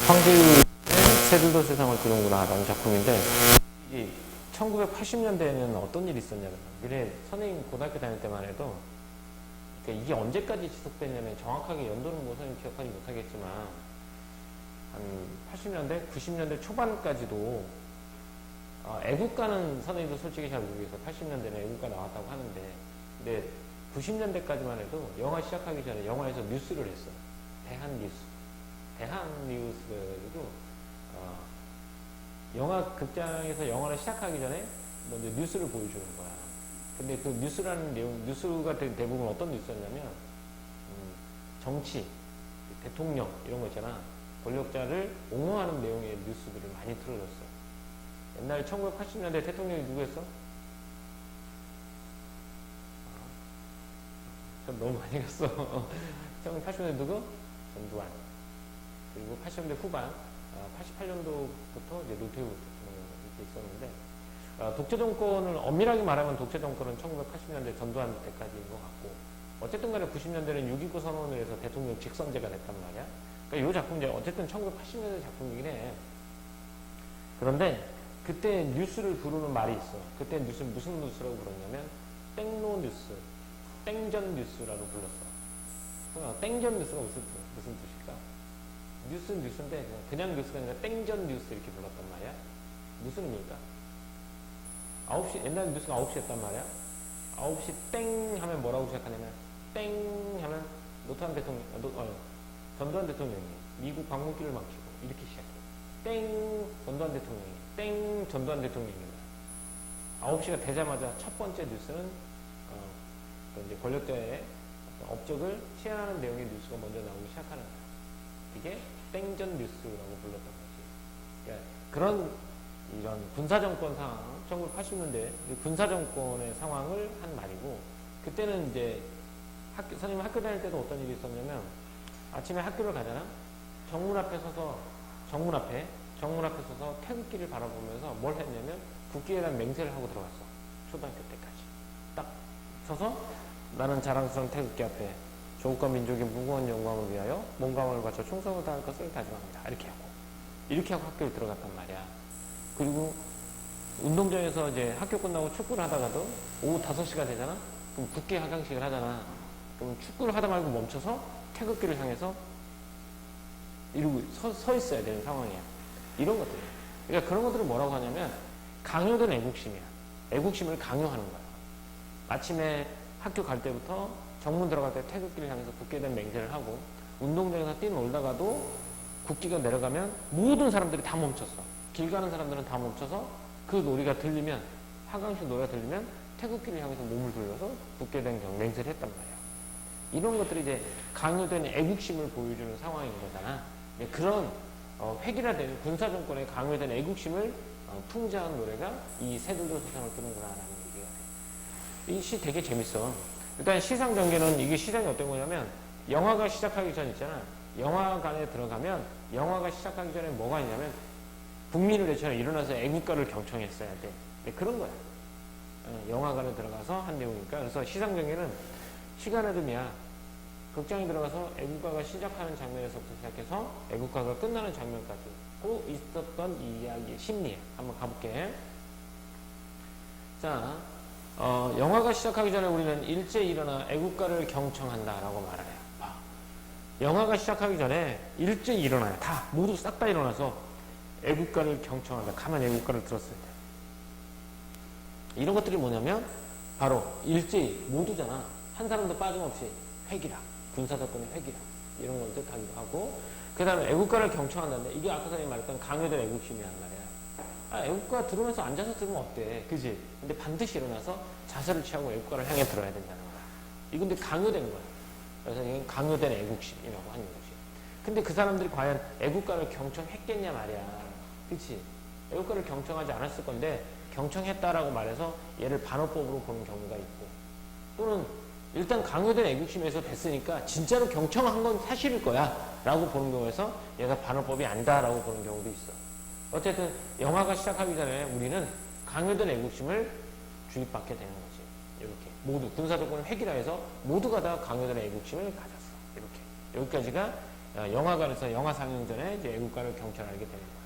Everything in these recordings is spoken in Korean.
황지우의 새들도 세상을 두는구나 라는 작품인데, 이 1980년대에는 어떤 일이 있었냐면, 미래 선생님 고등학교 다닐 때만 해도, 그러니까 이게 언제까지 지속됐냐면 정확하게 연도는 뭐 선생님 기억하지 못하겠지만 한 80년대, 90년대 초반까지도 애국가는 선생님도 솔직히 잘 모르겠어요. 80년대는 애국가 나왔다고 하는데, 근데 90년대까지만 해도 영화 시작하기 전에 영화에서 뉴스를 했어요. 대한뉴스. 대한뉴스도 영화 극장에서 영화를 시작하기 전에 먼저 뉴스를 보여주는 거야. 근데 그 뉴스라는 내용, 뉴스가 대부분 어떤 뉴스였냐면 정치, 대통령 이런 거 있잖아. 권력자를 옹호하는 내용의 뉴스들을 많이 틀어줬어요. 옛날 1980년대 대통령이 누구였어? 전 너무 많이 갔어. 1980년대 누구? 전두환. 그리고 80년대 후반, 88년도부터 이제 노태우 이렇게 있었는데, 독재 정권을 엄밀하게 말하면 독재 정권은 1980년대 전두환 때까지인 것 같고, 어쨌든 간에 90년대는 6.29 선언을 해서 대통령 직선제가 됐단 말이야. 그러니까 이 작품 이제 어쨌든 1980년대 작품이긴 해. 그런데 그때 뉴스를 부르는 말이 있어. 그때 뉴스 무슨 뉴스라고 부르냐면 땡노 뉴스, 땡전 뉴스라고 불렀어. 땡전 뉴스가 무슨 뜻일까? 뉴스인데 그냥 뉴스가 아니라 땡전 뉴스 이렇게 불렀단 말이야. 무슨 의미일까? 9시, 옛날 뉴스가 9시였단 말이야. 9시 땡 하면 뭐라고 시작하냐면, 땡 하면 노태우 대통령, 전두환 대통령이 미국 방문길을 막히고 이렇게 시작해. 땡 전두환 대통령이, 땡 전두환 대통령입니다. 9시가 되자마자 첫 번째 뉴스는 이제 권력자의 업적을 시현하는 내용의 뉴스가 먼저 나오기 시작하는 거야. 이게 땡전 뉴스라고 불렀던 거지. 그러니까 그런 이런 군사정권 상황, 1980년대 군사정권의 상황을 한 말이고, 그때는 이제 선생님 학교 다닐 때도 어떤 일이 있었냐면, 아침에 학교를 가잖아? 정문 앞에 서서 태극기를 바라보면서 뭘 했냐면, 국기에 대한 맹세를 하고 들어갔어. 초등학교 때까지. 딱 서서, 나는 자랑스러운 태극기 앞에 조국과 민족의 무궁한 영광을 위하여 몸감을 바쳐 충성을 다할 것을 다짐합니다. 이렇게 하고 학교를 들어갔단 말이야. 그리고 운동장에서 이제 학교 끝나고 축구를 하다가도 오후 5시가 되잖아? 그럼 국기 하강식을 하잖아. 그럼 축구를 하다 말고 멈춰서 태극기를 향해서 이러고 서 있어야 되는 상황이야. 이런 것들. 그러니까 그런 것들을 뭐라고 하냐면 강요된 애국심이야. 애국심을 강요하는 거야. 아침에 학교 갈 때부터 정문 들어갈 때 태극기를 향해서 국기에 대한 맹세를 하고, 운동장에서 뛰놀다가도 국기가 내려가면 모든 사람들이 다 멈췄어. 길 가는 사람들은 다 멈춰서 그 노래가 들리면, 하강식 노래가 들리면 태극기를 향해서 몸을 돌려서 국기에 대한 맹세를 했단 말이야. 이런 것들이 이제 강요된 애국심을 보여주는 상황인 거잖아. 그런 획일화된 군사정권의 강요된 애국심을 풍자한 노래가 이 새들도 세상을 뜨는구나 라는 얘기가 돼. 이 시 되게 재밌어. 일단 시상 전개는, 이게 시상이 어떤 거냐면, 영화가 시작하기 전 있잖아. 영화관에 들어가면 영화가 시작하기 전에 뭐가 있냐면, 국민을 대처럼 일어나서 애국가를 경청했어야 돼. 그런 거야. 영화관에 들어가서 한 내용이니까. 그래서 시상 전개는 시간의 극장에 들어가서 애국가가 시작하는 장면에서부터 시작해서 애국가가 끝나는 장면까지 꼭 있었던 이야기의 심리에 한번 가볼게. 자, 영화가 시작하기 전에 우리는 일제히 일어나 애국가를 경청한다라고 말을 해요. 영화가 시작하기 전에 일제히 일어나요. 다 모두 싹 다 일어나서 애국가를 경청한다. 가만히 애국가를 들었을 때. 이런 것들이 뭐냐면 바로 일제히 모두잖아. 한 사람도 빠짐없이 회기라. 군사정권의 회기라. 이런 걸 뜻하기도 하고, 그 다음에 애국가를 경청한다는데, 이게 아까 선생님이 말했던 강요된 애국심이란 말이야. 애국가 들으면서 앉아서 들으면 어때? 그지? 근데 반드시 일어나서 자세를 취하고 애국가를 향해 들어야 된다는 거야. 이건 근데 강요된 거야. 그래서 이건 강요된 애국심이라고 하는 거지. 근데 그 사람들이 과연 애국가를 경청했겠냐 말이야. 그치? 애국가를 경청하지 않았을 건데, 경청했다라고 말해서 얘를 반어법으로 보는 경우가 있고, 또는 일단 강요된 애국심에서 됐으니까 진짜로 경청한 건 사실일 거야 라고 보는 경우에서 얘가 반어법이 아니다 라고 보는 경우도 있어. 어쨌든 영화가 시작하기 전에 우리는 강요된 애국심을 주입받게 되는 거지. 이렇게 모두 군사정권을 획일화해서 모두가 다 강요된 애국심을 가졌어. 이렇게 여기까지가 영화관에서 영화 상영 전에 이제 애국가를 경찰하게 되는 거야.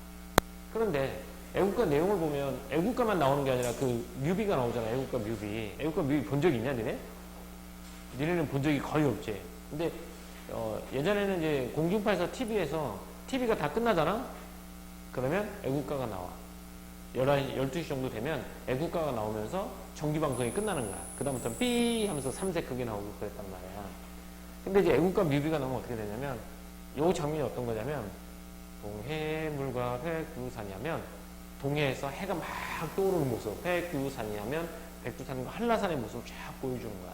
그런데 애국가 내용을 보면 애국가만 나오는 게 아니라 그 뮤비가 나오잖아. 애국가 뮤비. 애국가 뮤비 본 적 있냐, 니네? 니네는 본 적이 거의 없지. 근데 예전에는 이제 공중파에서 TV가 다 끝나잖아? 그러면 애국가가 나와. 12시 정도 되면 애국가가 나오면서 정규방송이 끝나는 거야. 그다음부터 삐 하면서 삼색 크게 나오고 그랬단 말이야. 근데 이제 애국가 뮤비가 나오면 어떻게 되냐면 요 장면이 어떤 거냐면 동해물과 백두산이 하면 동해에서 해가 막 떠오르는 모습, 백두산이 하면 백두산과 한라산의 모습을 쫙 보여주는 거야.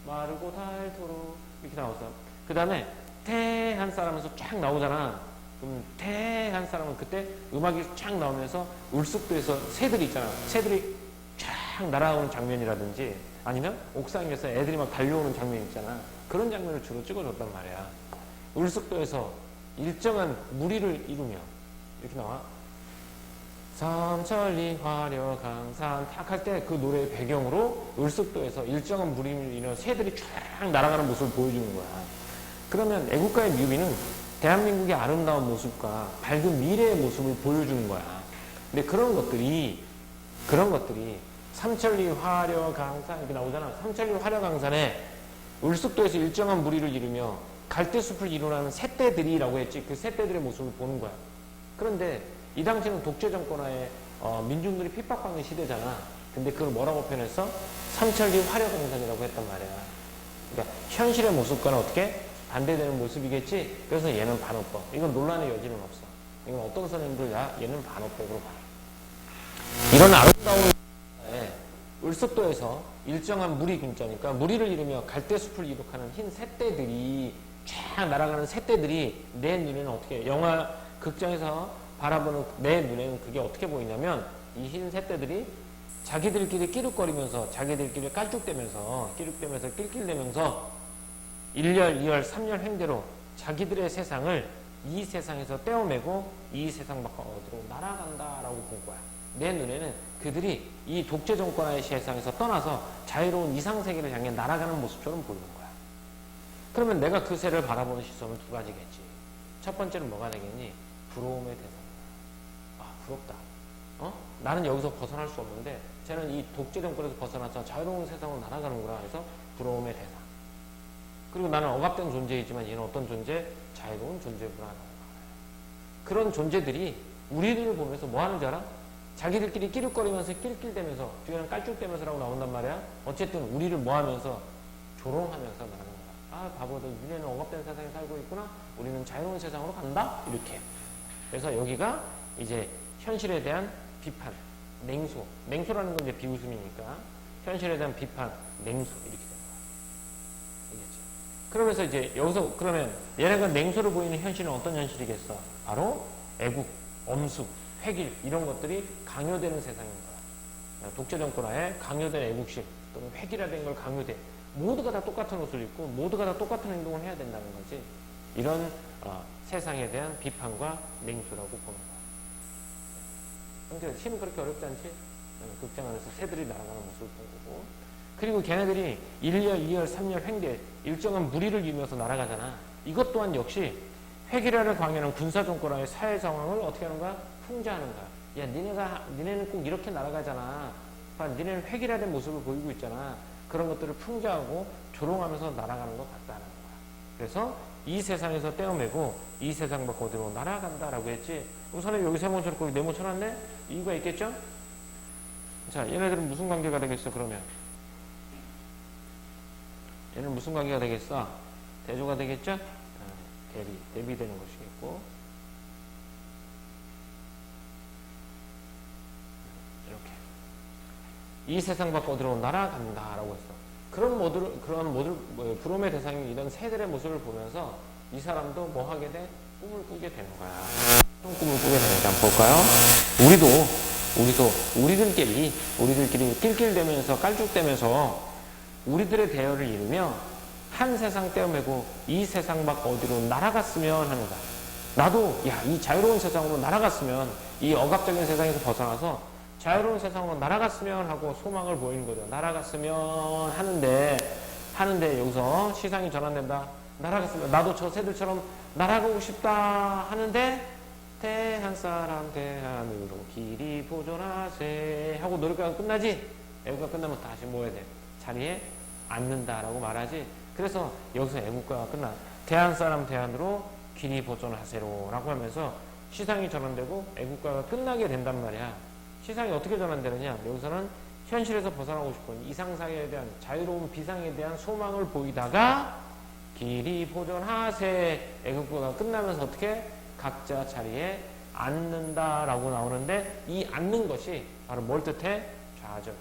마르고 닳도록 이렇게 나와서 그 다음에 태한 사람에서 쫙 나오잖아. 그럼 태한 사람은 그때 음악이 쫙 나오면서 울숙도에서 새들이 있잖아. 새들이 쫙 날아오는 장면이라든지 아니면 옥상에서 애들이 막 달려오는 장면 있잖아. 그런 장면을 주로 찍어줬단 말이야. 울숙도에서 일정한 무리를 이루며 이렇게 나와. 삼천리 화려강산 탁 할 때 그 노래의 배경으로 울숙도에서 일정한 무리를 이루며 새들이 쫙 날아가는 모습을 보여주는 거야. 그러면 애국가의 뮤비는 대한민국의 아름다운 모습과 밝은 미래의 모습을 보여주는 거야. 근데 그런 것들이 삼천리 화려강산 이렇게 나오잖아. 삼천리 화려강산에 울숙도에서 일정한 무리를 이루며 갈대숲을 이루라는 새떼들이라고 했지. 그 새떼들의 모습을 보는 거야. 그런데 이 당시는 독재 정권하에 민중들이 핍박받는 시대잖아. 근데 그걸 뭐라고 표현했어? 삼천리 화려강산이라고 했단 말이야. 그러니까 현실의 모습과는 어떻게 반대되는 모습이겠지. 그래서 얘는 반어법. 이건 논란의 여지는 없어. 이건 어떤 선생님들 얘는 반어법으로 봐. 이런 아름다운 울숙도에서 일정한 무리 군자니까 무리를 이루며 갈대숲을 이룩하는 흰 새떼들이 쫙 날아가는 새떼들이 내 눈에는 어떻게 영화 극장에서 바라보는 내 눈에는 그게 어떻게 보이냐면 이 흰 새떼들이 자기들끼리 끼룩거리면서 자기들끼리 깔쭉대면서 끼룩대면서 낄낄대면서 1열, 2열, 3열 횡대로 자기들의 세상을 이 세상에서 떼어매고 이 세상 밖으로 날아간다라고 본 거야. 내 눈에는 그들이 이 독재 정권의 세상에서 떠나서 자유로운 이상세계를 향해 날아가는 모습처럼 보이는 거야. 그러면 내가 그 새를 바라보는 시선은 두 가지겠지. 첫 번째는 뭐가 되겠니? 부러움의 대상이야. 아, 부럽다. 나는 여기서 벗어날 수 없는데 쟤는 이 독재 정권에서 벗어나서 자유로운 세상으로 날아가는구나 해서 부러움의 대상. 그리고 나는 억압된 존재이지만 얘는 어떤 존재? 자유로운 존재구나. 그런 존재들이 우리들을 보면서 뭐 하는지 알아? 자기들끼리 끼룩거리면서 낄낄대면서 뒤에는 깔쭉대면서라고 나온단 말이야. 어쨌든 우리를 뭐 하면서 조롱하면서 나가는 거야. 아, 바보들, 니네는 억압된 세상에 살고 있구나. 우리는 자유로운 세상으로 간다. 이렇게. 그래서 여기가 이제 현실에 대한 비판, 냉소. 냉소라는 건 이제 비웃음이니까 현실에 대한 비판, 냉소 이렇게 되는 거야. 알겠지? 그러면서 이제 여기서 그러면 얘네가 냉소를 보이는 현실은 어떤 현실이겠어? 바로 애국, 엄숙, 획일 이런 것들이 강요되는 세상인 거야. 독재 정권하에 강요된 애국심 또는 획일화된 걸 강요돼. 모두가 다 똑같은 옷을 입고 모두가 다 똑같은 행동을 해야 된다는 거지. 이런 세상에 대한 비판과 냉소라고 보는 거야. 근데 힘은 그렇게 어렵지 않지? 극장 안에서 새들이 날아가는 모습을 본 거고. 그리고 걔네들이 1열, 2열, 3열 횡대 일정한 무리를 이루면서 날아가잖아. 이것 또한 역시 획일화를 강요하는 군사정권화의 사회 상황을 어떻게 하는 거야? 풍자하는 거야. 야, 니네는 꼭 이렇게 날아가잖아. 니네는 획일화된 모습을 보이고 있잖아. 그런 것들을 풍자하고 조롱하면서 날아가는 것 같다는 거야. 그래서 이 세상에서 떼어매고 이 세상 밖 어디로 날아간다라고 했지. 우선은 여기 세모처럼 거기 네모 쳐놨네? 이유가 있겠죠? 자, 얘네들은 무슨 관계가 되겠어, 그러면? 얘는 무슨 관계가 되겠어? 대조가 되겠죠? 대비되는 것이겠고. 이렇게. 이 세상 밖 어디로 날아간다라고 했어. 그런 부러움의 대상인 이런 새들의 모습을 보면서 이 사람도 뭐 하게 돼? 꿈을 꾸게 되는 거야. 어떤 꿈을 꾸게 되는지 한번 볼까요? 우리들끼리 낄낄대면서 깔쭉대면서 우리들의 대열을 이루며 한 세상 떼어매고 이 세상 밖 어디로 날아갔으면 하는 거야. 나도 이 자유로운 세상으로 날아갔으면 이 억압적인 세상에서 벗어나서 자유로운 세상으로 날아갔으면 하고 소망을 보이는 거죠. 날아갔으면 하는데 여기서 시상이 전환된다. 날아갔습니다. 나도 저 새들처럼 날아가고 싶다 하는데 대한 사람 대한으로 길이 보존하세 하고 노래가 끝나지. 애국가 끝나면 다시 뭐 해야 돼? 자리에 앉는다라고 말하지. 그래서 여기서 애국가가 끝나. 대한 사람 대한으로 길이 보존하세로 라고 하면서 시상이 전환되고 애국가가 끝나게 된단 말이야. 시상이 어떻게 전환되느냐? 여기서는 현실에서 벗어나고 싶은 이상사에 대한 자유로운 비상에 대한 소망을 보이다가 길이 보존하세 애국가가 끝나면서 어떻게? 각자 자리에 앉는다라고 나오는데 이 앉는 것이 바로 뭘 뜻해? 좌절.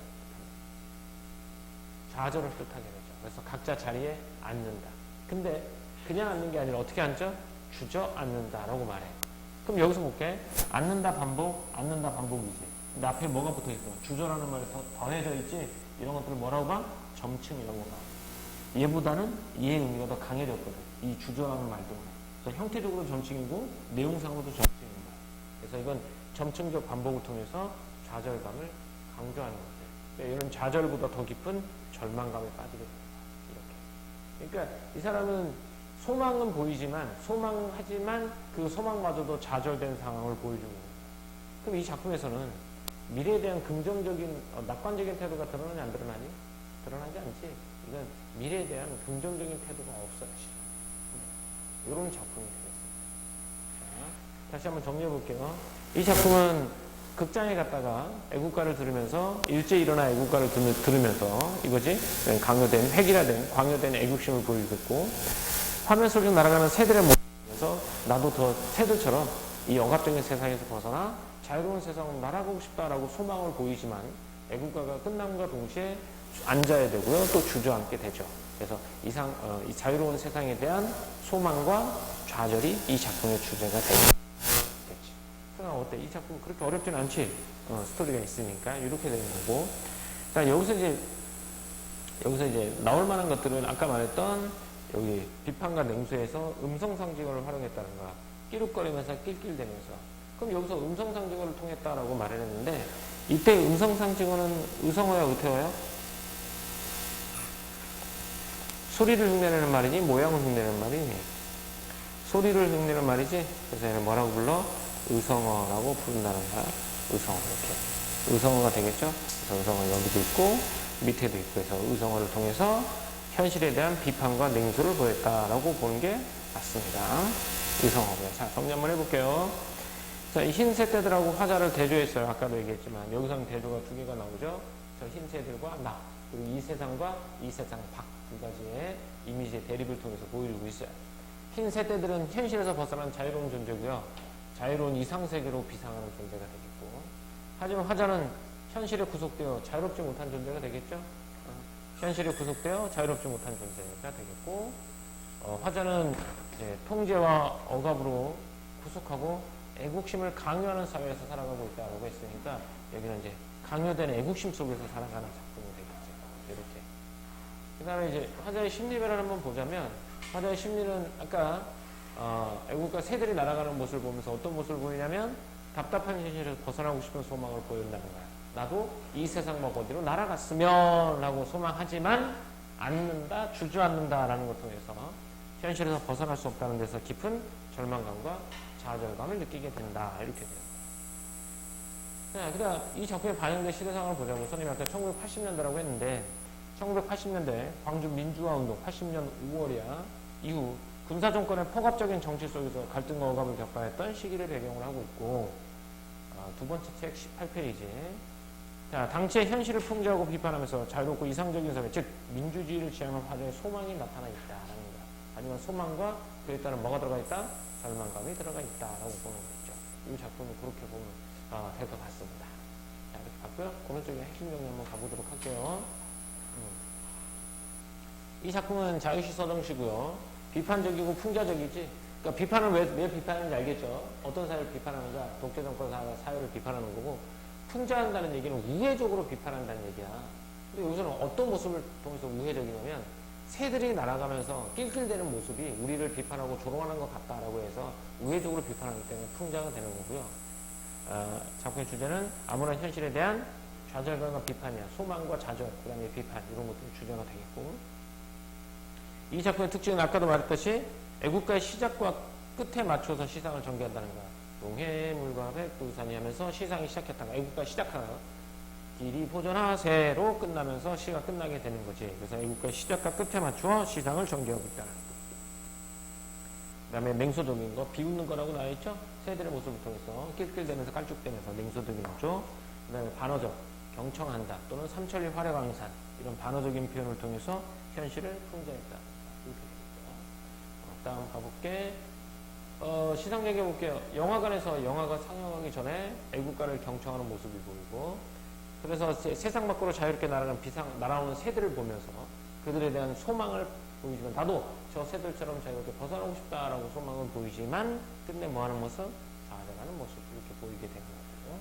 좌절을 뜻하게 되죠. 그래서 각자 자리에 앉는다. 근데 그냥 앉는 게 아니라 어떻게 앉죠? 주저앉는다라고 말해. 그럼 여기서 볼게. 앉는다 반복, 앉는다 반복이지. 근데 앞에 뭐가 붙어 있어? 주저라는 말이 더해져 있지. 이런 것들을 뭐라고 봐? 점층이라고 봐. 얘보다는 얘의 의미가 더 강해졌거든. 이 주저라는 말도. 그래서 형태적으로 점층이고 내용상으로도 점층인 거야. 그래서 이건 점층적 반복을 통해서 좌절감을 강조하는 거죠. 이런 좌절보다 더 깊은 절망감에 빠지게 됩니다. 이렇게. 그러니까 이 사람은 소망은 보이지만 소망하지만 그 소망마저도 좌절된 상황을 보여주는 거예요. 그럼 이 작품에서는 미래에 대한 긍정적인 낙관적인 태도가 드러나냐 안 드러나니? 드러나지 않지. 이건 미래에 대한 긍정적인 태도가 없어요. 이런 작품이 되겠습니다. 자, 다시 한번 정리해 볼게요. 이 작품은 극장에 갔다가 애국가를 들으면서 일제 일어나 애국가를 들으면서 이거지 강요된 획일화된 광요된 애국심을 보이겠고 화면 속에 날아가는 새들의 모습에서 나도 더 새들처럼 이 억압적인 세상에서 벗어나 자유로운 세상으로 날아가고 싶다라고 소망을 보이지만 애국가가 끝남과 동시에 앉아야 되고요. 또 주저앉게 되죠. 그래서 이 자유로운 세상에 대한 소망과 좌절이 이 작품의 주제가 되겠지. 그럼 어때? 이 작품 그렇게 어렵진 않지? 스토리가 있으니까 이렇게 되는 거고. 자, 여기서 이제 나올 만한 것들은 아까 말했던 여기 비판과 냉소에서 음성상징어를 활용했다는 거야. 끼룩거리면서 낄낄대면서. 그럼 여기서 음성상징어를 통했다라고 말을 했는데 이때 음성상징어는 의성어야 의태어야? 소리를 흉내내는 말이니 모양을 흉내내는 말이니? 소리를 흉내내는 말이지. 그래서 얘는 뭐라고 불러? 의성어라고 부른다는 거야. 의성어 이렇게. 의성어가 되겠죠? 그래서 의성어 여기도 있고 밑에도 있고 해서 의성어를 통해서 현실에 대한 비판과 냉소를 보였다라고 보는 게 맞습니다. 의성어고요. 자, 정리 한번 해볼게요. 자, 이 흰 새떼들하고 화자를 대조했어요. 아까도 얘기했지만 여기서는 대조가 두 개가 나오죠. 저 흰 새들과 나 그리고 이 세상과 이 세상 밖 두 가지의 이미지의 대립을 통해서 보여주고 있어요. 흰 새떼들은 현실에서 벗어난 자유로운 존재고요. 자유로운 이상세계로 비상하는 존재가 되겠고 하지만 화자는 현실에 구속되어 자유롭지 못한 존재가 되겠죠. 현실에 구속되어 자유롭지 못한 존재가 되겠고 화자는 이제 통제와 억압으로 구속하고 애국심을 강요하는 사회에서 살아가고 있다고 했으니까 여기는 이제 강요된 애국심 속에서 살아가는 작품이 되겠죠. 이렇게. 그 다음에 이제 화자의 심리배를 한번 보자면 화자의 심리는 아까 애국가 새들이 날아가는 모습을 보면서 어떤 모습을 보이냐면 답답한 현실에서 벗어나고 싶은 소망을 보인다는 거야. 나도 이 세상 막 어디로 날아갔으면 라고 소망하지만 앉는다, 주저앉는다라는 걸 통해서 현실에서 벗어날 수 없다는 데서 깊은 절망감과 좌절감을 느끼게 된다. 이렇게 돼요. 자, 그다음 이 작품에 반영된 시대 상황을 보자고 선생님이 아까 1980년대라고 했는데 1980년대 광주 민주화 운동 80년 5월이야 이후 군사정권의 폭압적인 정치 속에서 갈등과 억압을 겪어했던 시기를 배경으로 하고 있고 두 번째 책 18페이지 자, 당시의 현실을 풍자하고 비판하면서 자유롭고 이상적인 사회 즉 민주주의를 지향하는 화자의 소망이 나타나 있다라는 거야. 하지만 소망과 그에 따른 뭐가 들어가 있다? 절망감이 들어가 있다라고 보는 거죠. 이 작품은 그렇게 보면 될 것 같습니다. 자, 이렇게 봤고요. 오른쪽에 핵심 정리 한번 가보도록 할게요. 이 작품은 자유시 서정시고요. 비판적이고 풍자적이지. 그러니까 비판은 왜 비판하는지 알겠죠? 어떤 사회를 비판하는가? 독재정권 사회를 비판하는 거고 풍자한다는 얘기는 우회적으로 비판한다는 얘기야. 근데 여기서는 어떤 모습을 통해서 우회적이냐면 새들이 날아가면서 낄낄대는 모습이 우리를 비판하고 조롱하는 것 같다라고 해서 우회적으로 비판하기 때문에 풍자가 되는 거고요. 작품의 주제는 암울한 현실에 대한 좌절감과 비판이야. 소망과 좌절, 그 다음에 비판 이런 것들이 주제가 되겠고 이 작품의 특징은 아까도 말했듯이 애국가의 시작과 끝에 맞춰서 시상을 전개한다는 거야. 동해물과 백두산이 하면서 시상이 시작했다가 애국가 시작하나 길이 보존하세로 끝나면서 시가 끝나게 되는 거지. 그래서 애국가의 시작과 끝에 맞춰 시상을 전개하고 있다는 거. 그 다음에 맹소독인 거, 비웃는 거라고 나와있죠? 새들의 모습을 통해서 낄낄대면서 깔쭉대면서 맹소독인 거죠. 그 다음에 반어적, 경청한다 또는 삼천리 화려강산 이런 반어적인 표현을 통해서 현실을 풍자했다. 이렇게 되겠죠. 다음 가볼게. 시상 얘기해 볼게요. 영화관에서 영화가 상영하기 전에 애국가를 경청하는 모습이 보이고, 그래서 세상 밖으로 자유롭게 날아오는 새들을 보면서 그들에 대한 소망을 보이지만, 나도 저 새들처럼 자유롭게 벗어나고 싶다라고 소망을 보이지만 끝내 뭐하는 모습? 좌절하는 모습 이렇게 보이게 되는 거고요.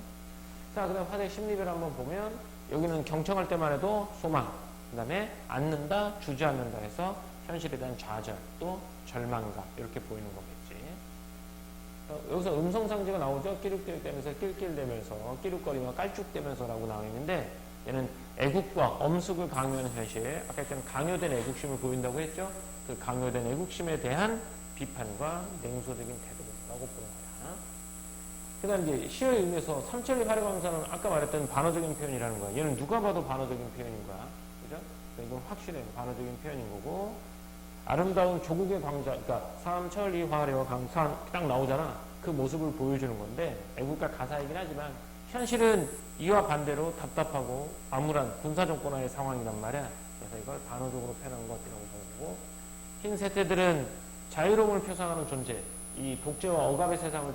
자, 그 다음 화대 심리별 한번 보면 여기는 경청할 때만 해도 소망, 그 다음에 앉는다, 주저앉는다 해서 현실에 대한 좌절 또 절망감 이렇게 보이는 거겠지. 여기서 음성상지가 나오죠. 끼룩끼룩대면서 낄낄대면서 끼룩거리며 깔쭉대면서라고 나와 있는데, 얘는 애국과 엄숙을 강요하는 현실, 아까 했던 강요된 애국심을 보인다고 했죠. 그 강요된 애국심에 대한 비판과 냉소적인 태도라고 보는 거야. 그 다음 이제 시의 의미에서 삼천리 화려강산은 아까 말했던 반어적인 표현이라는 거야. 얘는 누가 봐도 반어적인 표현인 거야. 그죠? 이건 확실해. 반어적인 표현인 거고, 아름다운 조국의 광자, 그러니까 삼천리 화려강산 딱 나오잖아. 그 모습을 보여주는 건데, 애국가 가사이긴 하지만 현실은 이와 반대로 답답하고 암울한 군사정권화의 상황이란 말이야. 그래서 이걸 반어적으로 표현한 것이라고 보고, 흰 세태들은 자유로움을 표상하는 존재, 이 독재와 억압의 세상을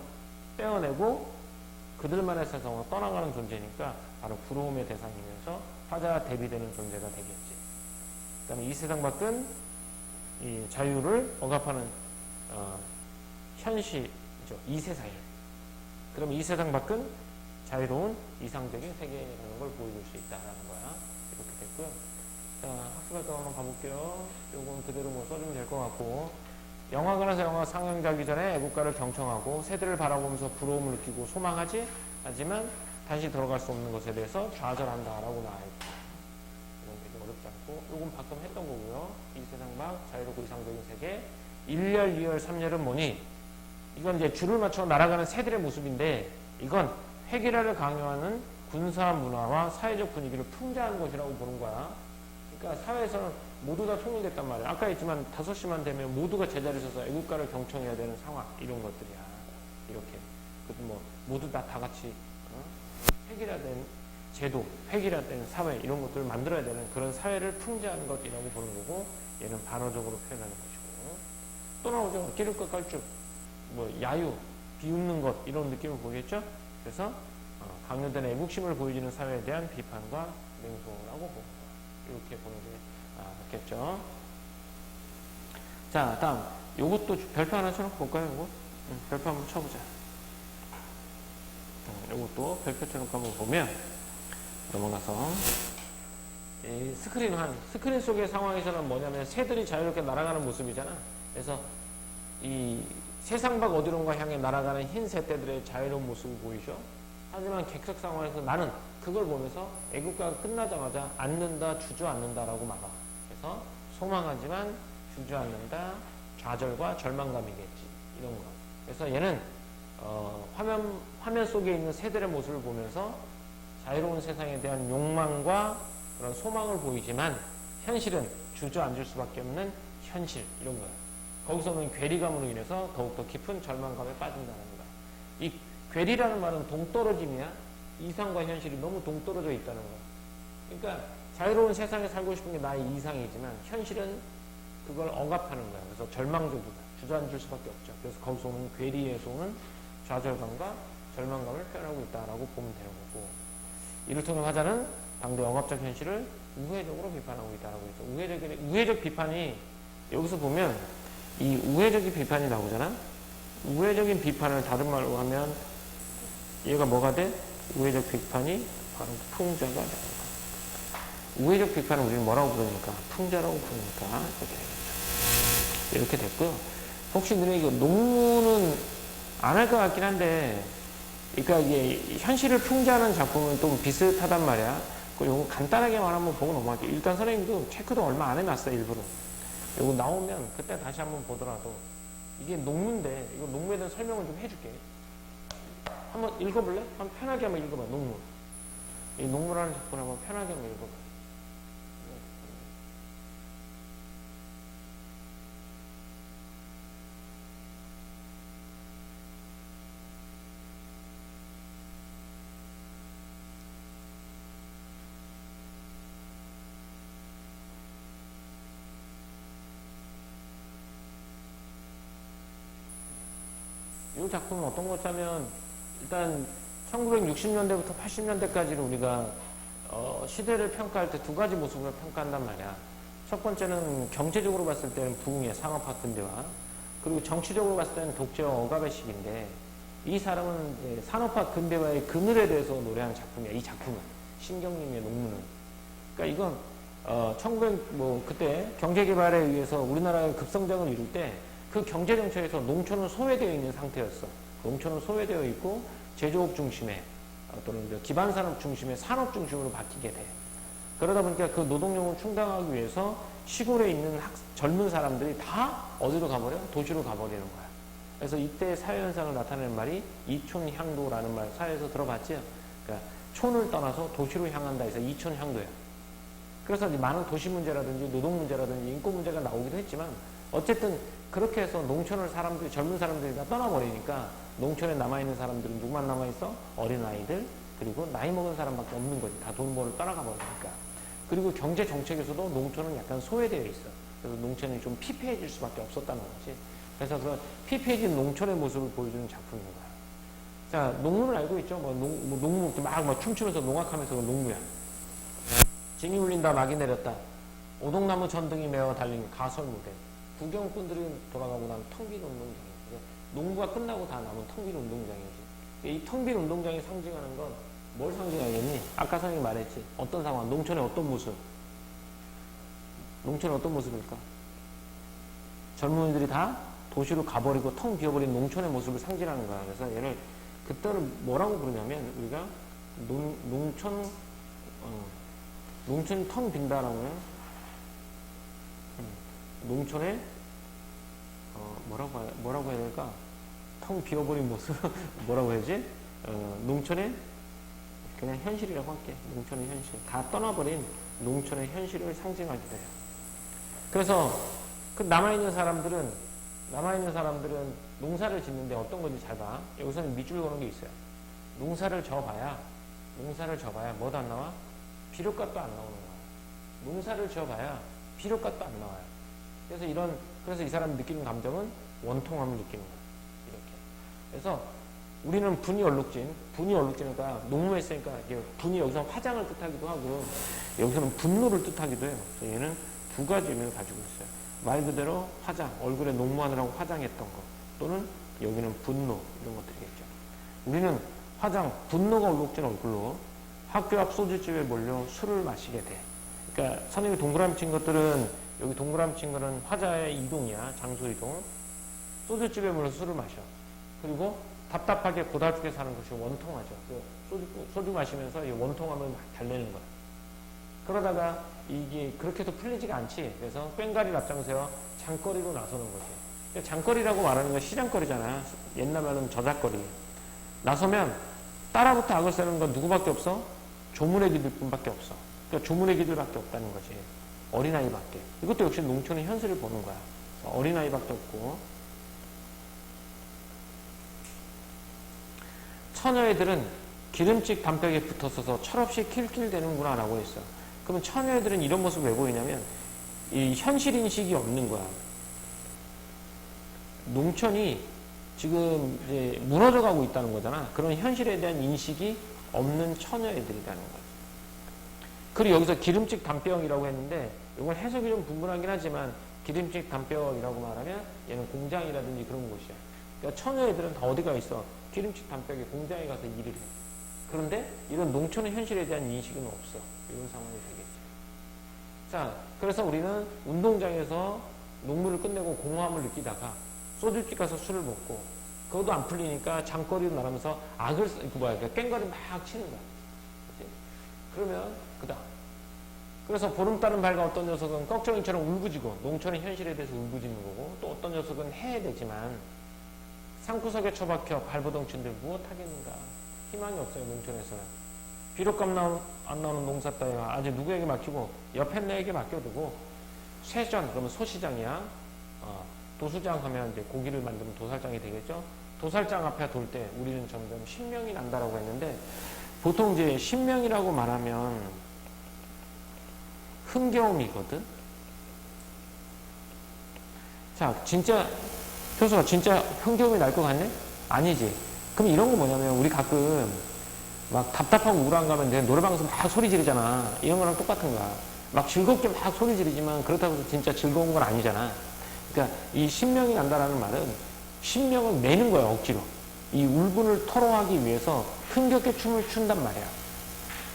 떼어내고 그들만의 세상으로 떠나가는 존재니까 바로 부러움의 대상이면서 화자와 대비되는 존재가 되겠지. 그 다음에 이 세상 밖은 이 자유를 억압하는 현실이죠. 이 세상이에요. 그럼 이 세상 밖은 자유로운 이상적인 세계라는 걸 보여줄 수 있다라는 거야. 이렇게 됐고요. 자, 학습 활동 한번 가볼게요. 요건 그대로 뭐 써주면 될 것 같고, 영화관에서 영화 상영되기 전에 애국가를 경청하고 새들을 바라보면서 부러움을 느끼고 소망하지, 하지만 다시 돌아갈 수 없는 것에 대해서 좌절한다라고 나와있고, 이건 되게 어렵지 않고, 요건 방금 했던 거고요. 이 세상 밖 자유롭고 이상적인 세계, 1열, 2열, 3열은 뭐니? 이건 이제 줄을 맞춰 날아가는 새들의 모습인데, 이건 획일화를 강요하는 군사 문화와 사회적 분위기를 풍자하는 것이라고 보는 거야. 그러니까 사회에서는 모두 다 통일됐단 말이야. 아까 했지만 5시만 되면 모두가 제자리에 서서 애국가를 경청해야 되는 상황, 이런 것들이야. 이렇게. 그것도 뭐 모두 다 같이 획일화된 제도, 획일화된 사회 이런 것들을 만들어야 되는 그런 사회를 풍자하는 것이라고 보는 거고, 얘는 반어적으로 표현하는 것이고, 또 나오죠. 끼룩과 깔쭉, 뭐 야유, 비웃는 것 이런 느낌을 보이겠죠. 그래서 강요된 애국심을 보여주는 사회에 대한 비판과 맹소라고 보는 거야. 이렇게 보는 게 맞겠죠. 자, 다음 요것도 별표 하나 쳐놓고 볼까요? 이거? 별표 한번 쳐보자. 요것도 별표 쳐놓고 한번 보면, 넘어가서 이 스크린 속의 상황에서는 뭐냐면 새들이 자유롭게 날아가는 모습이잖아. 그래서 이 세상 밖 어디론가 향해 날아가는 흰 새떼들의 자유로운 모습을 보이죠. 하지만 객석 상황에서 나는 그걸 보면서 애국가가 끝나자마자 앉는다, 주저앉는다라고 말아. 그래서 소망하지만 주저앉는다, 좌절과 절망감이겠지. 이런 거. 그래서 얘는 화면 속에 있는 새들의 모습을 보면서 자유로운 세상에 대한 욕망과 그런 소망을 보이지만 현실은 주저앉을 수밖에 없는 현실, 이런 거야. 거기서는 괴리감으로 인해서 더욱더 깊은 절망감에 빠진다는 거야. 이 괴리라는 말은 동떨어짐이야. 이상과 현실이 너무 동떨어져 있다는 거야. 그러니까 자유로운 세상에 살고 싶은 게 나의 이상이지만 현실은 그걸 억압하는 거야. 그래서 절망적이다. 주저앉을 수밖에 없죠. 그래서 거기서 오는 괴리에서 오는 좌절감과 절망감을 표현하고 있다라고 보면 되는 거고, 이를 통해 화자는 당대 억압적 현실을 우회적으로 비판하고 있다라고 했죠. 우회적 비판이 여기서 보면 이 우회적인 비판이 나오잖아. 우회적인 비판을 다른 말로 하면 얘가 뭐가 돼? 우회적 비판이 바로 풍자가 되는 거야. 우회적 비판은 우리는 뭐라고 부르니까? 풍자라고 부르니까 이렇게 됐고요. 혹시 너네 이거 논문은 안 할 것 같긴 한데, 그러니까 이게 현실을 풍자하는 작품은 좀 비슷하단 말이야. 이거 간단하게만 한번 보고 넘어갈게요. 일단 선생님도 체크도 얼마 안 해놨어요, 일부러. 이거 나오면 그때 다시 한번 보더라도 이게 농무인데 이거 농무에 대한 설명을 좀 해줄게. 한번 읽어볼래? 한번 편하게 한번 읽어봐. 농무. 이 농무라는 작품을 한번 편하게 한번 읽어봐. 이 작품은 어떤 거냐면 일단 1960년대부터 80년대까지는 우리가 시대를 평가할 때 두 가지 모습으로 평가한단 말이야. 첫 번째는 경제적으로 봤을 때는 부흥의 상업화 근대화, 그리고 정치적으로 봤을 때는 독재와 억압의 시기인데 이 사람은 이제 산업화 근대화의 그늘에 대해서 노래하는 작품이야. 이 작품은 신경림의 농무는. 그러니까 이건 1900 그때 경제 개발에 의해서 우리나라의 급성장을 이룰 때 그 경제 정책에서 농촌은 소외되어 있는 상태였어. 농촌은 소외되어 있고 제조업 중심의 또는 기반 산업 중심의 산업 중심으로 바뀌게 돼. 그러다 보니까 그 노동력을 충당하기 위해서 시골에 있는 젊은 사람들이 다 어디로 가버려? 도시로 가버리는 거야. 그래서 이때 사회 현상을 나타내는 말이 이촌향도라는 말 사회에서 들어봤지? 그러니까 촌을 떠나서 도시로 향한다 해서 이촌향도야. 그래서 많은 도시 문제라든지 노동 문제라든지 인권 문제가 나오기도 했지만 어쨌든 그렇게 해서 농촌을 젊은 사람들이 다 떠나버리니까 농촌에 남아있는 사람들은 누구만 남아있어? 어린아이들, 그리고 나이 먹은 사람밖에 없는 거지. 다 돈 벌러 떠나가 버리니까. 그리고 경제 정책에서도 농촌은 약간 소외되어 있어. 그래서 농촌이 좀 피폐해질 수밖에 없었다는 거지. 그래서 그 피폐해진 농촌의 모습을 보여주는 작품인 거야. 자, 농무를 알고 있죠? 농무, 막 춤추면서 농악하면서 농무야. 징이 울린다, 막이 내렸다. 오동나무 전등이 메어 달린 가설 무대. 구경꾼들이 돌아가고 나면 텅 빈 운동장이지. 농구가 끝나고 다 남은 텅 빈 운동장이지. 이 텅 빈 운동장이 상징하는 건 뭘 상징하겠니? 아까 선생님이 말했지. 어떤 상황, 농촌의 어떤 모습? 농촌의 어떤 모습일까? 젊은이들이 다 도시로 가버리고 텅 비어버린 농촌의 모습을 상징하는 거야. 그래서 얘를 그때는 뭐라고 부르냐면 우리가 농촌이 텅 빈다라고요. 농촌에 뭐라고 해야 될까? 텅 비어버린 모습 뭐라고 해야지? 농촌의 그냥 현실이라고 할게. 농촌의 현실. 다 떠나버린 농촌의 현실을 상징하기도 해요. 그래서 그 남아있는 사람들은 농사를 짓는데 어떤 건지 잘 봐. 여기서는 밑줄 거는 게 있어요. 농사를 져봐야 뭐도 안 나와? 비료값도 안 나오는 거야. 농사를 지어봐야 비료값도 안 나와요. 그래서 이 사람이 느끼는 감정은 원통함을 느끼는 거야. 이렇게. 그래서 우리는 분이 얼룩지니까 농무했으니까 분이 여기서 화장을 뜻하기도 하고 여기서는 분노를 뜻하기도 해요. 그래서 얘는 두 가지 의미를 가지고 있어요. 말 그대로 화장, 얼굴에 농무하느라고 화장했던 거 또는 여기는 분노 이런 것들이겠죠. 우리는 분노가 얼룩진 얼굴로 학교 앞 소주집에 몰려 술을 마시게 돼. 그러니까 선생님이 동그라미 친 것들은 여기 동그라미 친 거는 화자의 이동이야. 장소 이동. 소주집에 몰려 술을 마셔. 그리고 답답하게 고달프게 사는 것이 원통하죠. 소주 마시면서 이 원통함을 달래는 거야. 그러다가 이게 그렇게 해도 풀리지가 않지. 그래서 꽹과리를 앞장세워 장거리로 나서는 거지. 그러니까 장거리라고 말하는 건 시장거리잖아. 옛날 말은 저작거리. 나서면 따라붙어 악을 쓰는 건 누구밖에 없어? 조문애기들 뿐밖에 없어. 그러니까 조문애기들밖에 없다는 거지. 어린아이밖에. 이것도 역시 농촌의 현실을 보는 거야. 어린아이밖에 없고. 처녀애들은 기름찍 담벼락에 붙어서서 철없이 킬킬대는구나 라고 했어. 그러면 처녀애들은 이런 모습을 왜 보이냐면 이 현실인식이 없는 거야. 농촌이 지금 이제 무너져가고 있다는 거잖아. 그런 현실에 대한 인식이 없는 처녀애들이라는 거야. 그리고 여기서 기름찍 담벼락이라고 했는데 이건 해석이 좀 분분하긴 하지만 기름찍 담벼락이라고 말하면 얘는 공장이라든지 그런 곳이야. 그러니까 처녀애들은 다 어디가 있어? 기름찍 담벼락에 공장에 가서 일을 해. 그런데 이런 농촌의 현실에 대한 인식은 없어. 이런 상황이 되겠지. 자, 그래서 우리는 운동장에서 농무를 끝내고 공허함을 느끼다가 소주집 가서 술을 먹고 그것도 안 풀리니까 장거리로 나가면서 꽹과리 막 치는 거야. 그치? 그러면 그래서 보름달은 밝아 어떤 녀석은 꺽정이처럼 울부짖고 농촌의 현실에 대해서 울부짖는 거고 또 어떤 녀석은 해야되지만 산구석에 처박혀 발버둥친들 무엇하겠는가. 희망이 없어요. 농촌에서는. 비록 안 나오는 농사 따위가 아직 누구에게 맡기고 옆에 내에게 맡겨두고 쇠전 그러면 소시장이야. 도수장 하면 이제 고기를 만들면 도살장이 되겠죠. 도살장 앞에 돌 때 우리는 점점 신명이 난다라고 했는데 보통 이제 신명이라고 말하면 흥겨움이거든. 자, 진짜 교수가 진짜 흥겨움이 날 것 같네? 아니지. 그럼 이런 거 뭐냐면 우리 가끔 막 답답하고 우울한 가면 내 노래방에서 막 소리 지르잖아. 이런 거랑 똑같은 거야. 막 즐겁게 막 소리 지르지만 그렇다고 해서 진짜 즐거운 건 아니잖아. 그러니까 이 신명이 난다라는 말은 신명을 내는 거야, 억지로. 이 울분을 토로하기 위해서 흥겹게 춤을 춘단 말이야.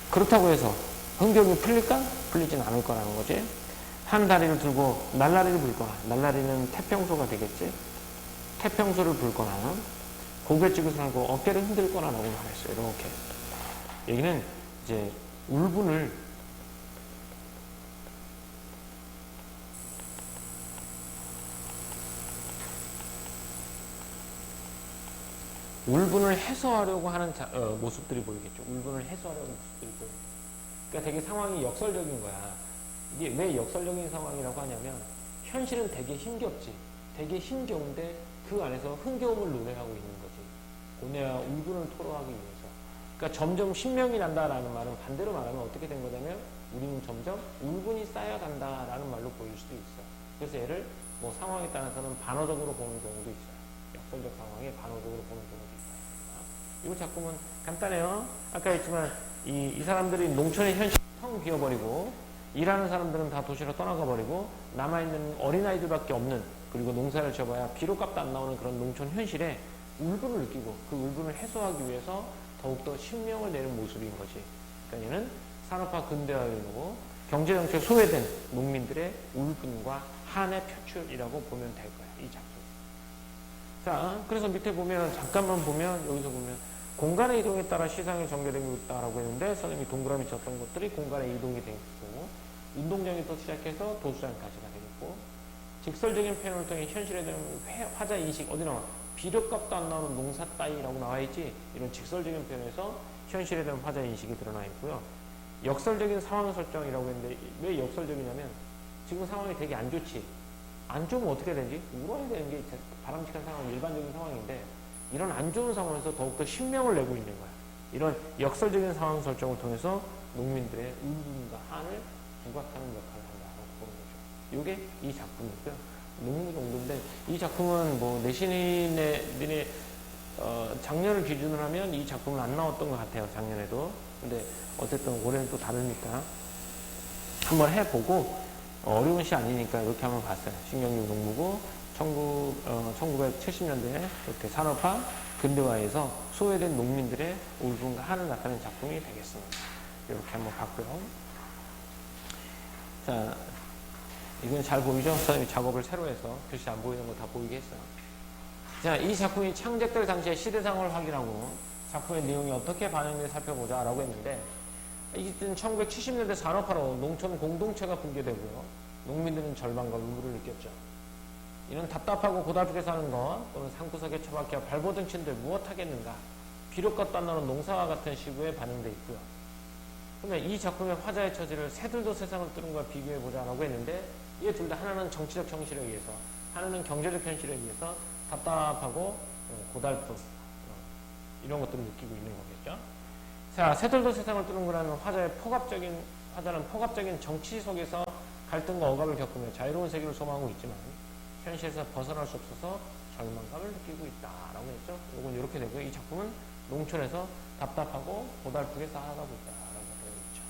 그렇다고 해서 흥겨움이 풀릴까? 풀리진 않을 거라는 거지. 한 다리를 들고 날라리를 불거나, 날라리는 태평소가 되겠지. 태평소를 불거나, 고갯집을 하고 어깨를 흔들거나 라고 말했어요. 이렇게. 여기는 이제 울분을 해소하려고 하는 모습들이 보이겠죠. 울분을 해소하려는 모습들이 보이겠죠. 그러니까 되게 상황이 역설적인 거야. 이게 왜 역설적인 상황이라고 하냐면 현실은 되게 힘겹지. 되게 힘겨운데 그 안에서 흥겨움을 노래하고 있는 거지. 고뇌와 울분을 토로하기 위해서. 그러니까 점점 신명이 난다라는 말은 반대로 말하면 어떻게 된 거냐면 우리는 점점 울분이 쌓여간다라는 말로 보일 수도 있어. 그래서 얘를 뭐 상황에 따라서는 반어적으로 보는 경우도 있어요. 역설적 상황에 반어적으로 보는 경우도 있어요. 이 작품은 간단해요. 아까 했지만 이 사람들이 농촌의 현실을 텅 비워버리고 일하는 사람들은 다 도시로 떠나가 버리고 남아있는 어린아이들밖에 없는 그리고 농사를 지어봐야 비료값도 안 나오는 그런 농촌 현실에 울분을 느끼고 그 울분을 해소하기 위해서 더욱더 신명을 내는 모습인 거지. 그러니까 얘는 산업화 근대화를 이루고 경제정책 소외된 농민들의 울분과 한의 표출이라고 보면 될 거야. 이 작품. 자, 그래서 밑에 보면 잠깐만 보면 여기서 보면 공간의 이동에 따라 시상이 전개되고 있다라고 했는데 선생님이 동그라미 쳤던 것들이 공간의 이동이 되겠고 운동장에서 시작해서 도수장까지가 되겠고 직설적인 표현을 통해 현실에 대한 화자 인식 어디 나와? 비료값도 안 나오는 농사 따위라고 나와 있지. 이런 직설적인 표현에서 현실에 대한 화자 인식이 드러나 있고요. 역설적인 상황 설정이라고 했는데 왜 역설적이냐면 지금 상황이 되게 안 좋지. 안 좋으면 어떻게 되지? 울어야 되는 게 바람직한 상황, 일반적인 상황인데 이런 안 좋은 상황에서 더욱더 신명을 내고 있는 거야. 이런 역설적인 상황 설정을 통해서 농민들의 울분과 한을 부각하는 역할을 한다고 보는 거죠. 이게 이 작품이고요. 너무 정도인데 이 작품은 뭐 내신의 작년을 기준으로 하면 이 작품은 안 나왔던 것 같아요. 작년에도. 근데 어쨌든 올해는 또 다르니까 한번 해보고 어려운 시 아니니까 이렇게 한번 봤어요. 신경육 농무고 1970년대에 이렇게 산업화 근대화에서 소외된 농민들의 울분과 한을 나타낸 작품이 되겠습니다. 이렇게 한번 봤고요. 자, 이건 잘 보이죠? 선생님이 작업을 새로 해서 글씨 안 보이는 거 다 보이게 했어요. 자, 이 작품이 창작될 당시의 시대상을 확인하고 작품의 내용이 어떻게 반영되는지 살펴보자 라고 했는데 이때는 1970년대 산업화로 농촌 공동체가 붕괴되고요. 농민들은 절망과 울분을 느꼈죠. 이런 답답하고 고달프게 사는 것 또는 산구석에 처박혀 발버둥 친들 무엇하겠는가 비료값도 안 나오는 농사와 같은 시구에 반영되어 있고요. 그러면 이 작품의 화자의 처지를 새들도 세상을 뜨는 것과 비교해보자 라고 했는데 이 둘 다 하나는 정치적 현실에 의해서 하나는 경제적 현실에 의해서 답답하고 고달픔 이런 것들을 느끼고 있는 거겠죠. 자, 새들도 세상을 뜨는 거라는 화자는 포괄적인 정치 속에서 갈등과 억압을 겪으며 자유로운 세계를 소망하고 있지만 현실에서 벗어날 수 없어서 절망감을 느끼고 있다라고 했죠. 이건 이렇게 되고요. 이 작품은 농촌에서 답답하고 고달프게 살아가고 있다라고 되어 있죠.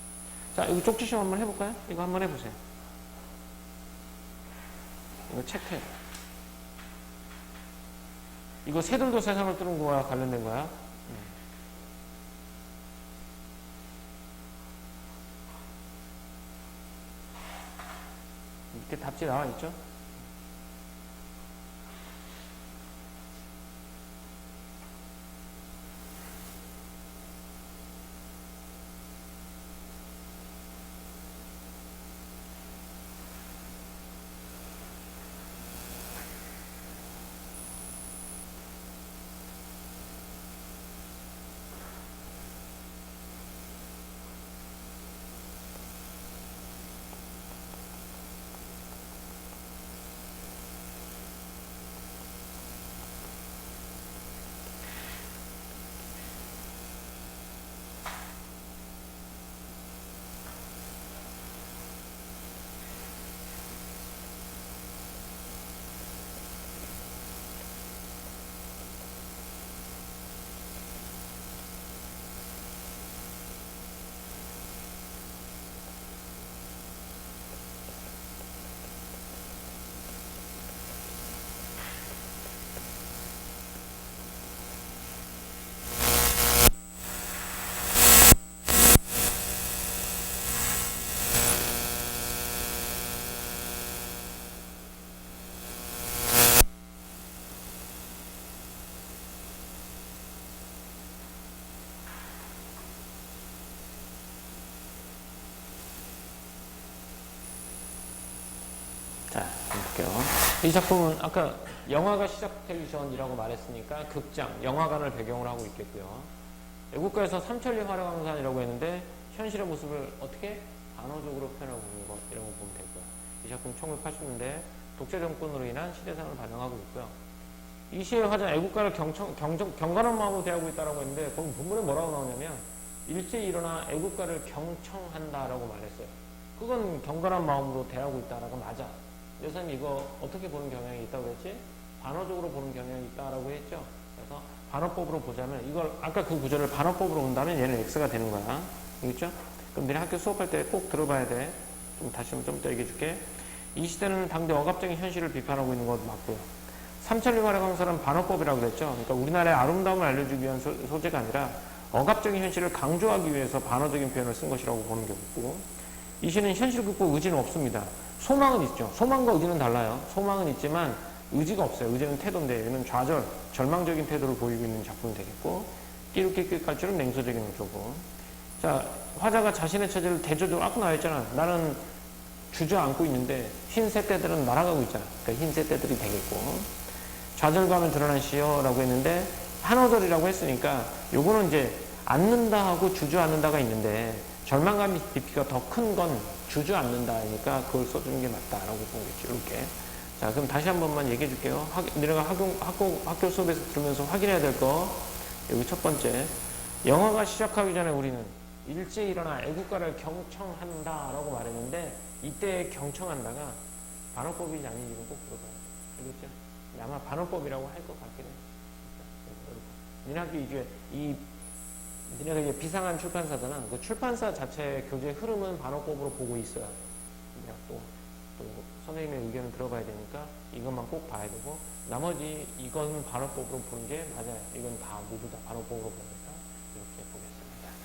자, 여기 쪽지 시험 한번 해볼까요? 이거 한번 해보세요. 이거 체크해. 이거 새들도 세상을 뜨는 거와 관련된 거야. 밑에 답지 나와 있죠? 볼게요. 이 작품은 아까 영화가 시작되기 전이라고 말했으니까 극장, 영화관을 배경으로 하고 있겠고요. 애국가에서 삼천리 화려강산이라고 했는데 현실의 모습을 어떻게 단어적으로 표현하고 있는 것 이런 거 보면 되고요. 이 작품 1980년대 독재 정권으로 인한 시대상을 반영하고 있고요. 이 시의 화자 애국가를 경건한 마음으로 대하고 있다고 했는데 거기 본문에 뭐라고 나오냐면 일제 일어나 애국가를 경청한다라고 말했어요. 그건 경건한 마음으로 대하고 있다라고 맞아. 여사님 이거 어떻게 보는 경향이 있다고 했지? 반어적으로 보는 경향이 있다라고 했죠. 그래서 반어법으로 보자면 이걸 아까 그 구절을 반어법으로 본다면 얘는 X가 되는 거야. 알겠죠? 그럼 너네 학교 수업할 때 꼭 들어봐야 돼. 좀 다시 좀 더 얘기해 줄게. 이 시대는 당대 억압적인 현실을 비판하고 있는 것 맞고요. 삼천리 화려강산은 반어법이라고 그랬죠. 그러니까 우리나라의 아름다움을 알려주기 위한 소재가 아니라 억압적인 현실을 강조하기 위해서 반어적인 표현을 쓴 것이라고 보는 게 없고, 이 시는 현실 극복 의지는 없습니다. 소망은 있죠. 소망과 의지는 달라요. 소망은 있지만 의지가 없어요. 의지는 태도인데 얘는 좌절, 절망적인 태도를 보이고 있는 작품이 되겠고, 끼룩끼룩 갈줄은 냉소적인 의도고. 자, 화자가 자신의 처지를 대조적으로 아까 나왔잖아. 나는 주저앉고 있는데 흰 새떼들은 날아가고 있잖아. 그러니까 흰 새떼들이 되겠고, 좌절감을 드러난 시여라고 했는데 한어절이라고 했으니까 요거는 이제 앉는다 하고 주저앉는다가 있는데 절망감이 깊이가 더 큰 건 주저앉는다니까 그걸 써주는 게 맞다라고 보겠죠. 이렇게. 자, 그럼 다시 한 번만 얘기해 줄게요. 너네가 학교 수업에서 들으면서 확인해야 될 거. 여기 첫 번째. 영화가 시작하기 전에 우리는 일제 일어나 애국가를 경청한다라고 말했는데 이때 경청한다가 반어법이지 아닌지는 꼭 들어봐야 돼. 알겠죠? 아마 반어법이라고 할 것 같긴 해. 니네 학교 니네가 이제 비상한 출판사잖아. 그 출판사 자체 교재 흐름은 반어법으로 보고 있어요. 내가 또 선생님의 의견을 들어봐야 되니까 이것만 꼭 봐야 되고, 나머지 이건 반어법으로 보는 게 맞아요. 이건 다 모두 다 반어법으로 보니까 이렇게